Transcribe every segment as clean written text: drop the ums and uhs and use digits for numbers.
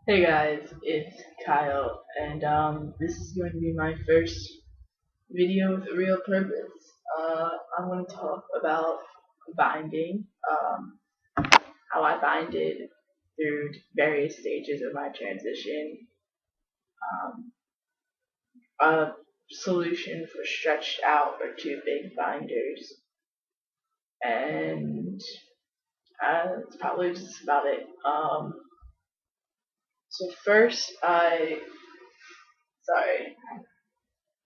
Hey guys, it's Kyle, and this is going to be my first video with a real purpose. I'm going to talk about binding, how I binded through various stages of my transition, um, a solution for stretched out or too big binders, and that's probably just about it. So first, sorry,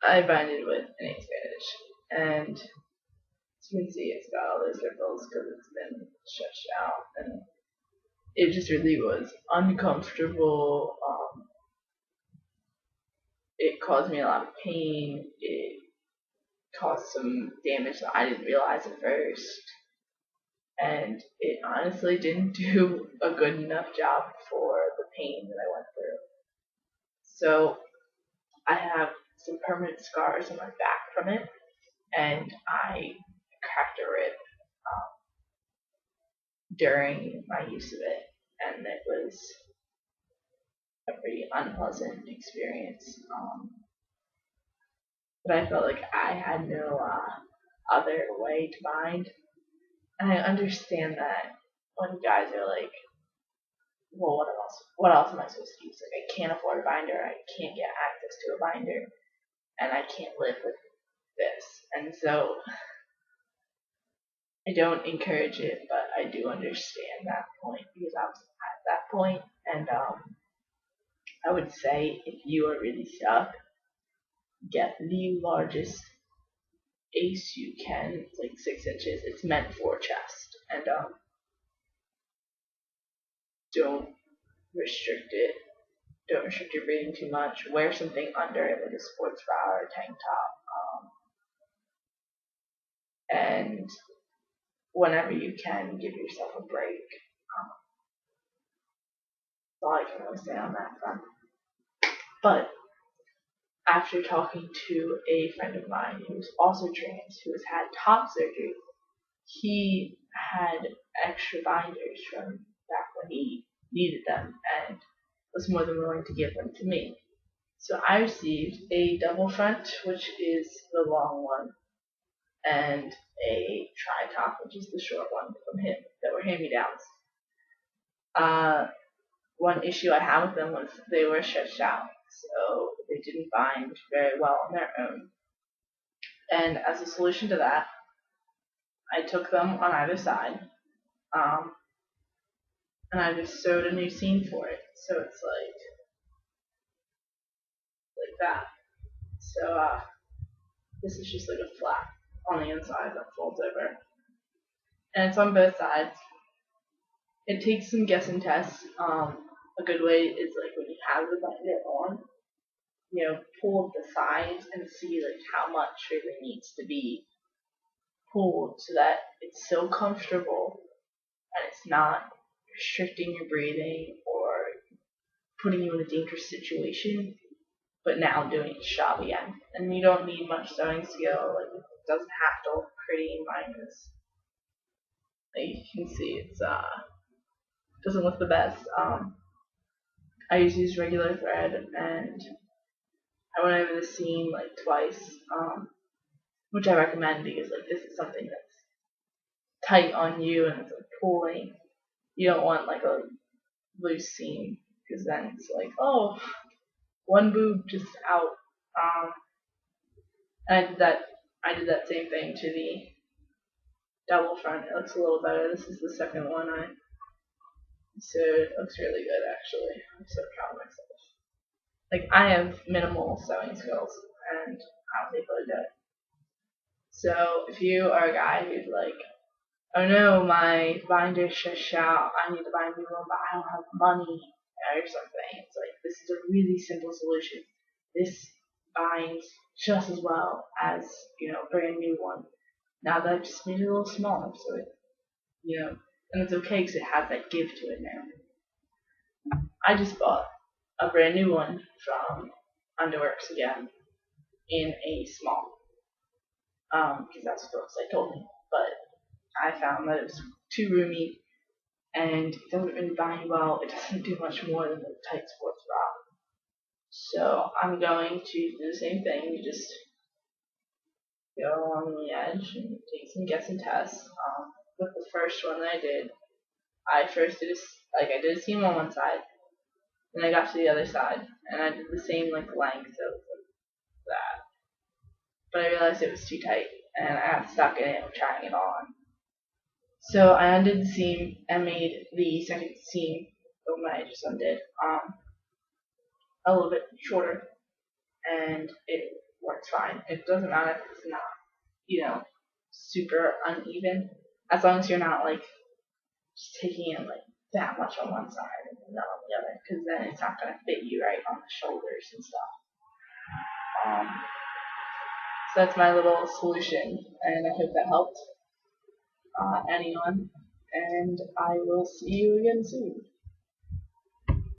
I binded with an Spanish, and as you can see, it's got all those ripples because it's been stretched out, and it just really was uncomfortable. It caused me a lot of pain. It caused some damage that I didn't realize at first, and it honestly didn't do a good enough job for the pain that I went through. So I have some permanent scars on my back from it, and I cracked a rib during my use of it, and it was a pretty unpleasant experience. But I felt like I had no other way to bind, and I understand that when guys are like, "Well, what else am I supposed to use? Like, I can't afford a binder, I can't get access to a binder, and I can't live with this." And so I don't encourage it, but I do understand that point because I was at that point, and I would say if you are really stuck, get the largest ace you can. It's like 6 inches. It's meant for chest, and don't restrict it. Don't restrict your breathing too much. Wear something under it, like a sports bra or a tank top. And whenever you can, give yourself a break. That's all I can really say on that front. But after talking to a friend of mine who's also trans, who has had top surgery, he had extra binders from back when he needed them and was more than willing to give them to me. So I received a double front, which is the long one, and a tri top, which is the short one from him, that were hand me downs. Uh, One issue I had with them was they were stretched out, so they didn't bind very well on their own. And as a solution to that, I took them on either side, um, and I just sewed a new seam for it. So it's like that. So this is just like a flap on the inside that folds over, and it's on both sides. It takes some guessing tests. A good way is like when you have the binder on, pull the sides and see like how much really needs to be pulled so that it's so comfortable and it's not restricting your breathing or putting you in a dangerous situation, but now doing its job again. And you don't need much sewing skill. Like it doesn't have to look pretty. Mine is, like you can see, it's doesn't look the best. I just use regular thread, and I went over the seam like twice, which I recommend because like this is something that's tight on you and it's like pulling. You don't want like a loose seam because then it's like, oh, one boob just out. Um, and I did that same thing to the double front. It looks a little better. This is the second one so it looks really good actually. I'm so proud of myself. Like I have minimal sewing skills and I was able to do it. So if you are a guy who's like, oh no, my binder's stretched out, I need to buy a new one, but I don't have money or something, it's like this is a really simple solution. This binds just as well as a brand new one. Now that I've just made it a little smaller, so and it's okay because it has that give to it now. I just bought a brand new one from Underworks again in a small, because that's what the website told me. But I found that it was too roomy, and it doesn't really bind well. It doesn't do much more than the tight sports bra. So I'm going to do the same thing. You just go along the edge and take some guessing tests. With the first one that I first did I did a seam on one side, then I got to the other side, and I did the same length of that. But I realized it was too tight, and I got stuck in it trying it on. So I undid the seam and made the second seam, the one that I just undid, a little bit shorter, and it works fine. It doesn't matter if it's not, super uneven, as long as you're not like just taking in like that much on one side and not on the other, because then it's not gonna fit you right on the shoulders and stuff. So that's my little solution, and I hope that helped anyone. And I will see you again soon.